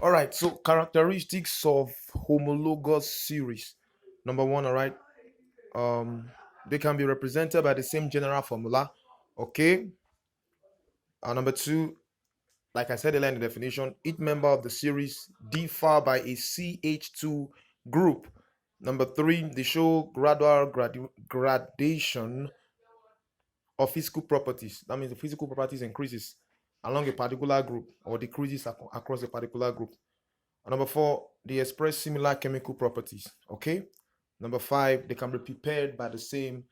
All right, so characteristics of homologous series. Number one, all right, um, they can be represented by the same general formula. Okay. Number two, like I said earlier in the definition, each member of the series differ by a CH2 group. Number three, they show gradual gradation of physical properties. That means the physical properties increases along a particular group or decreases across a particular group. And number four, they express similar chemical properties. Okay. Number five, they can be prepared by the same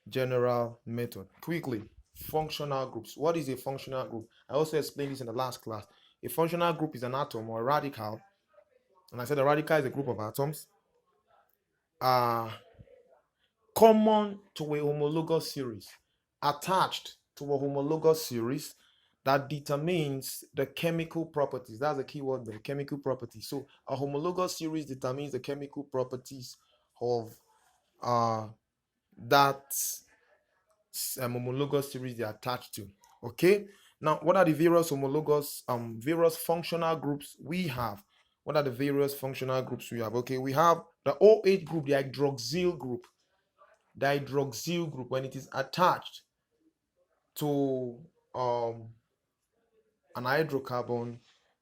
general method. Quickly, functional groups. What is a functional group? I also explained this in the last class. A functional group is an atom or a radical. And I said a radical is a group of atoms common to a homologous series, attached to a homologous series that determines the chemical properties. That's the key word there, chemical properties. So a homologous series determines the chemical properties of that homologous series they're attached to. Okay. Now, what are the various homologous, various functional groups we have? What are the various functional groups we have? Okay, we have the OH group, the hydroxyl group. The hydroxyl group, when it is attached to an hydrocarbon,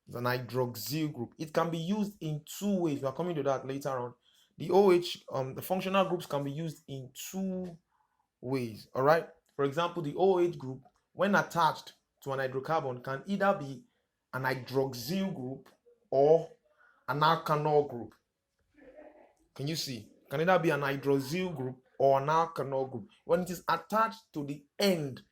is an hydroxyl group. It can be used in two ways. We are coming to that later on. The OH, the functional groups can be used in two ways. All right. For example, the OH group, when attached to an hydrocarbon, can either be an hydroxyl group or an alkanol group. Can you see? Can either be an hydroxyl group or an alkanol group. When it is attached to the end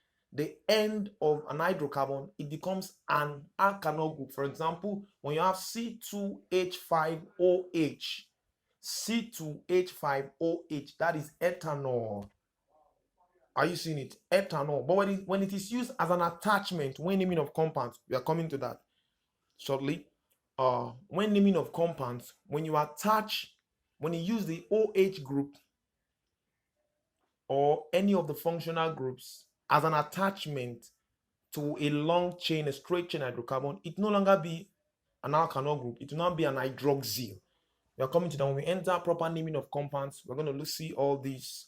of an hydrocarbon, it becomes an alkanol group. For example, when you have C2H5OH, C2H5OH, that is ethanol. Are you seeing it? Ethanol. But when it is used as an attachment, when naming of compounds, we are coming to that shortly. When naming of compounds, when you use the OH group or any of the functional groups as an attachment to a long chain, a straight chain hydrocarbon, it no longer be an alkanol group. It will now be an hydroxyl. We are coming to that. When we enter proper naming of compounds, we're going to see all these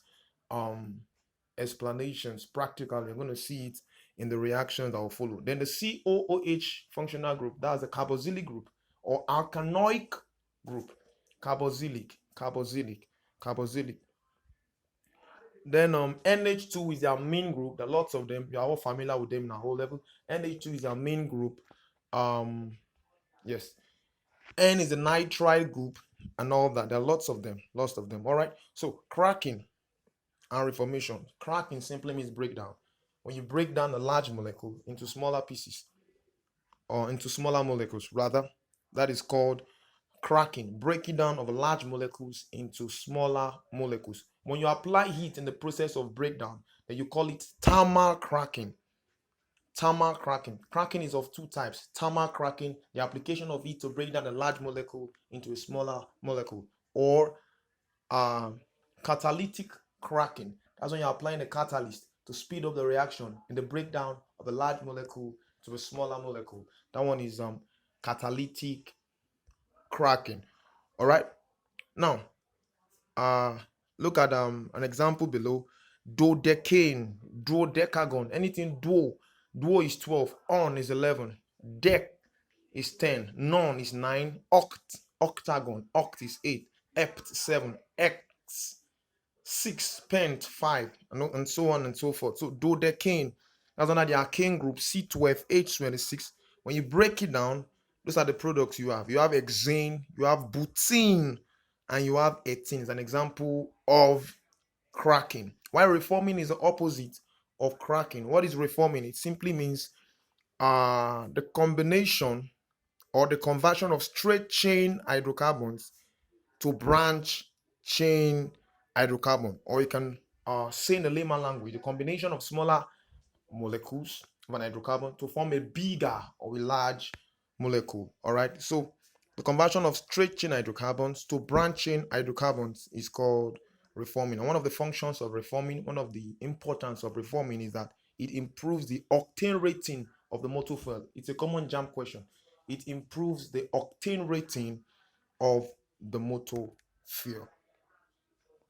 explanations practically. We're going to see it in the reactions that will follow. Then the COOH functional group, that's a carboxylic group or alkanoic group. Carboxylic. Then NH2 is their main group. There are lots of them. You are all familiar with them in a whole level. NH2 is their main group. Yes. N is the nitride group and all that. There are lots of them. All right. So cracking and reformation. Cracking simply means breakdown. When you break down a large molecule into smaller pieces, or into smaller molecules rather, that is called cracking. Breaking down of large molecules into smaller molecules. When you apply heat in the process of breakdown, then you call it thermal cracking. Thermal cracking. Cracking is of two types. Thermal cracking, the application of heat to break down a large molecule into a smaller molecule, or catalytic cracking. That's when you're applying a catalyst to speed up the reaction in the breakdown of a large molecule to a smaller molecule. That one is catalytic cracking. All right. Now, look at an example below. Dodecagon. Anything duo is 12, on is 11, dec is 10, non is 9, octagon, oct is 8, ept 7, x 6, pent 5, and so on and so forth. So dodecane, that's under the arcane group, C12, H26. When you break it down, those are the products you have. You have hexane, you have butene, and you have ethene. It's an example of cracking. While reforming is the opposite of cracking. What is reforming? It simply means the combination or the conversion of straight chain hydrocarbons to branch chain hydrocarbon, or you can say in the layman language, the combination of smaller molecules of an hydrocarbon to form a bigger or a large molecule. All right. So the conversion of straight chain hydrocarbons to branch chain hydrocarbons is called reforming. And one of the functions of reforming, one of the importance of reforming is that it improves the octane rating of the motor fuel. It's a common Jamb question. it improves the octane rating of the motor fuel.